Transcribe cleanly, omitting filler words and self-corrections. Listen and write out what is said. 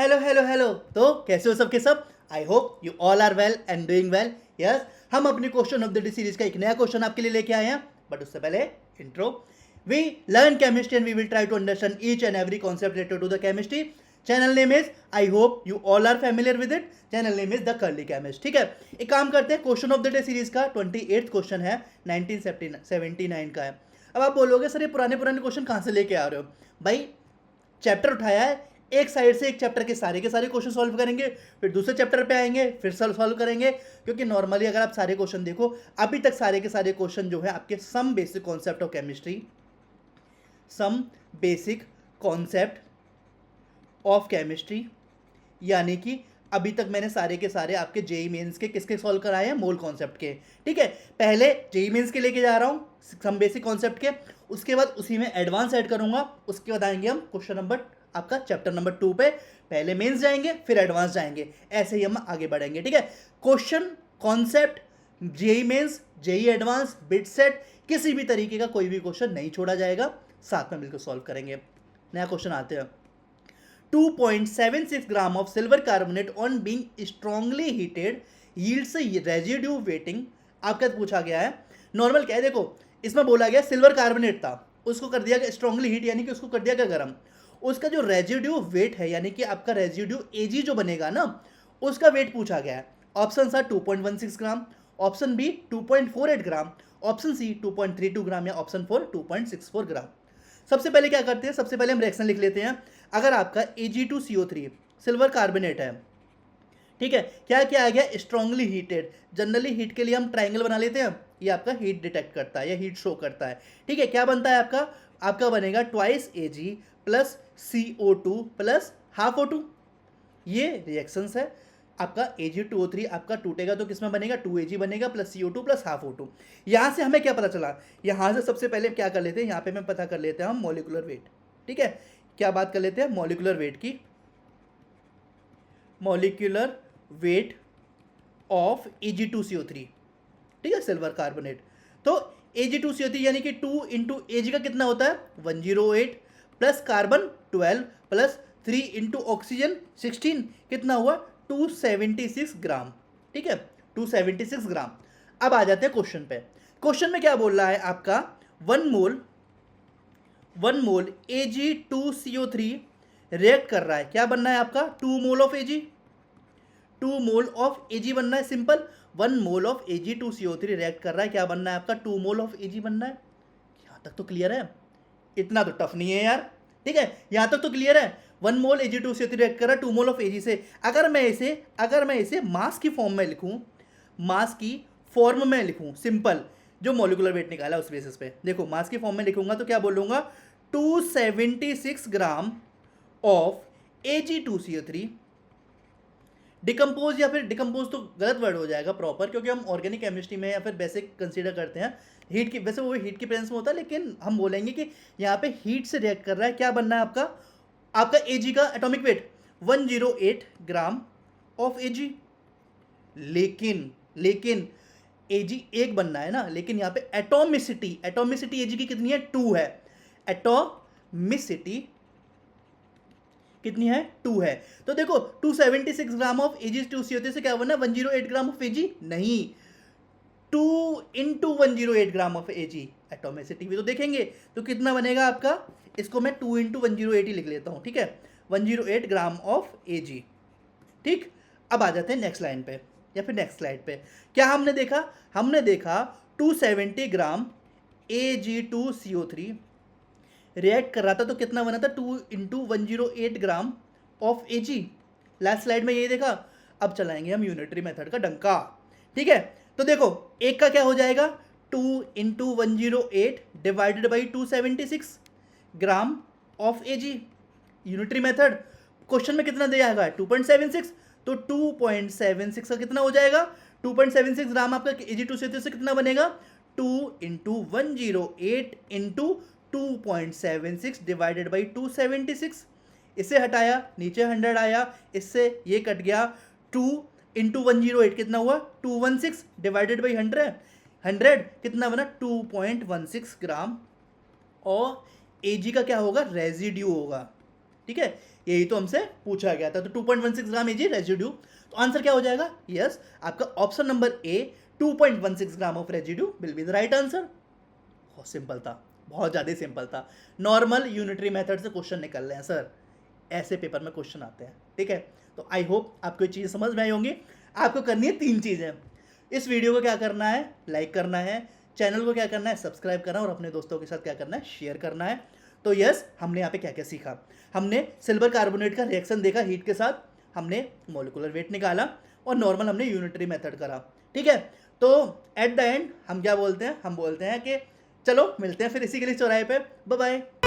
Hello hello hello. तो कैसे हो सबके सब? I hope you all are well and doing well. Yes, हम अपने question of the day series का एक नया क्वेश्चन आपके लिए लेके आए हैं, बट उससे पहले intro. We learn chemistry and we will try to understand each and every concept related to the chemistry. Channel name is, I hope you all are familiar with it, channel name is the curly chemist. ठीक है, एक काम करते हैं, question of the day series का 28th question है, 1979 का है। अब आप बोलोगे सर ये पुराने पुराने क्वेश्चन कहाँ से लेके आ रहे हो? भाई चैप्टर उठाया है, एक साइड से एक चैप्टर के सारे क्वेश्चन सॉल्व करेंगे, फिर दूसरे चैप्टर पे आएंगे, फिर सॉल्व करेंगे। क्योंकि नॉर्मली अगर आप सारे क्वेश्चन देखो, अभी तक सारे के सारे क्वेश्चन जो है आपके some basic concept of chemistry, some basic concept of chemistry, यानी कि अभी तक मैंने सारे के सारे आपके जेई मेंस के किसके सॉल्व कराए हैं? मोल कॉन्सेप्ट के। ठीक है, पहले जेई मेंस के लेके जा रहा हूँ सम बेसिक कॉन्सेप्ट के, उसके बाद उसी में एडवांस ऐड करूंगा, उसके बाद आएंगे हम क्वेश्चन नंबर आपका चैप्टर नंबर 2 पे। पहले मेंस जाएंगे फिर एडवांस जाएंगे, ऐसे ही हम आगे बढ़ेंगे। ठीक है, question concept JEE mains, JEE advance, BITSAT, किसी भी तरीके का कोई भी क्वेश्चन नहीं छोड़ा जाएगा, साथ में मिलकर सॉल्व करेंगे। नया क्वेश्चन आते हैं। 2.76 gram of silver carbonate on being strongly heated yields residue waiting. आपका पूछा गया है, नॉर्मल क्या है, देखो इसमें बोला गया सिल्वर कार्बोनेट था, उसको कर दिया गया स्ट्रांगली हीट, यानी कि उसको कर दिया गया गर्म। उसका जो रेजिड्यू वेट है, यानी कि आपका रेजिड्यू एजी जो बनेगा ना, उसका वेट पूछा गया है। ऑप्शन था 2.16 ग्राम, ऑप्शन बी 2.48 ग्राम, ऑप्शन सी 2.32 ग्राम, या ऑप्शन 4 2.64 ग्राम। सबसे पहले क्या करते हैं, सबसे पहले हम रिएक्शन लिख लेते हैं। अगर आपका Ag2CO3 सिल्वर कार्बोनेट है, ठीक है, क्या क्या आ गया? Strongly heated. जनरली हीट के लिए हम ट्राइंगल बना लेते हैं, ये आपका हीट डिटेक्ट करता है या हीट शो करता है। ठीक है, क्या बनता है आपका? आपका बनेगा twice Ag plus CO2 plus half O2। ये रिएक्शंस है। आपका Ag2O3 आपका टूटेगा तो किसमें बनेगा? 2Ag बनेगा plus CO2 plus half O2। यहाँ से हमें क्या पता चला? यहाँ से सबसे पहले क्या कर लेते हैं, यहाँ पे मैं पता कर लेते हैं हम मॉलिक्यूलर वेट। ठीक है, क्या बात कर लेते हैं? मॉलिक्यूलर वेट की, मॉलिक्यूलर वेट ऑफ Ag2CO3। ठीक है, सिल्वर कार्बोनेट। तो Ag2CO3 यानी कि 2 इंटू Ag का कितना होता है? 108 plus carbon 12 plus 3 into oxygen 16, कितना हुआ? 276 ग्राम। ठीक है, 276 ग्राम। अब आ जाते हैं क्वेश्चन पे। क्वेश्चन में क्या बोल रहा है आपका? 1 मोल Ag2CO3 रिएक्ट कर रहा है, क्या बनना है आपका? 2 mole of Ag, 2 mole of Ag बनना है, simple. 1 mole of Ag2CO3 react कर रहा है, क्या बनना है आपका? 2 मोल ऑफ Ag बनना है। यहाँ तक तो क्लियर है, इतना तो टफ नहीं है यार। ठीक है, यहाँ तक तो क्लियर है। 1 मोल Ag2CO3 रिएक्ट कर रहा है 2 मोल ऑफ Ag से। अगर मैं इसे मास की फॉर्म में लिखूं, मास की फॉर्म में लिखूं, सिंपल, जो मॉलिक्यूलर वेट निकाला उस बेसिस पे, देखो मास की फॉर्म में लिखूंगा तो क्या बोलूंगा? 276 ग्राम ऑफ Ag2CO3 डिकम्पोज, या फिर डिकम्पोज तो गलत वर्ड हो जाएगा प्रॉपर, क्योंकि हम ऑर्गेनिक केमिस्ट्री में या फिर बेसिक कंसीडर करते हैं हीट की, वैसे वो हीट की प्रेजेंस में होता है, लेकिन हम बोलेंगे कि यहाँ पे हीट से रिएक्ट कर रहा है। क्या बनना है आपका? आपका Ag का atomic weight 108 gram of Ag। लेकिन Ag एक बनना है ना, लेकिन यहाँ पे एटोमिसिटी Ag की कितनी है? 2 है। एटोमिसिटी कितनी है? 2 है। तो देखो 276 ग्राम ऑफ Ag2CO3 से क्या बना? 108 ग्राम ऑफ Ag नहीं, 2 into 108 gram of Ag। Atomicity भी तो देखेंगे, तो कितना बनेगा आपका? इसको मैं 2 इंटू 108 ही लिख लेता हूँ। ठीक है, 108 ग्राम ऑफ Ag। ठीक, अब आ जाते हैं नेक्स्ट लाइन पे या फिर नेक्स्ट स्लाइड पे। क्या हमने देखा 270 ग्राम Ag2CO3 रिएक्ट कर रहा था, तो कितना बना था? 2 into 108 gram of Ag। Last slide में ये देखा। अब चलाएंगे हम यूनिटरी मेथड का डंका। ठीक है, तो देखो एक का क्या हो जाएगा? 2 into 108 divided by 276 gram of Ag। Unitary method, question में कितना दिया है? 2.76, तो 2.76 का कितना हो जाएगा? 2.76 ग्राम आपका Ag2CO3 से कितना बनेगा? 2 इंटू 108 इंटू 2.76 डिवाइडेड बाई 276। इसे हटाया, नीचे 100 आया, इससे ये कट गया। 2 इंटू 108 कितना हुआ? 216 डिवाइडेड बाई 100 कितना बना? 2.16 ग्राम। और Ag का क्या होगा? रेजिड्यू होगा। ठीक है, यही तो हमसे पूछा गया था। तो 2.16 ग्राम एजी रेजिड्यू, तो आंसर क्या हो जाएगा? यस, आपका option number A 2.16 gram of residue will be the right answer. बहुत सिंपल था, बहुत ज़्यादा सिंपल था। नॉर्मल यूनिटरी मेथड से क्वेश्चन निकल रहे हैं सर, ऐसे पेपर में क्वेश्चन आते हैं। ठीक है, तो आई होप आपको ये चीज़ समझ में आई होंगी। आपको करनी है 3 चीज़ें। इस वीडियो को क्या करना है? लाइक करना है। चैनल को क्या करना है? सब्सक्राइब करना, और अपने दोस्तों के साथ क्या करना है? शेयर करना है। तो यस, हमने यहाँ पे क्या क्या सीखा? हमने सिल्वर कार्बोनेट का रिएक्शन देखा हीट के साथ, हमने मोलिकुलर वेट निकाला, और नॉर्मल हमने यूनिटरी मेथड करा। ठीक है, तो एट द एंड हम क्या बोलते हैं? हम बोलते हैं कि चलो मिलते हैं फिर इसी के लिए चौराहे पे। Bye bye.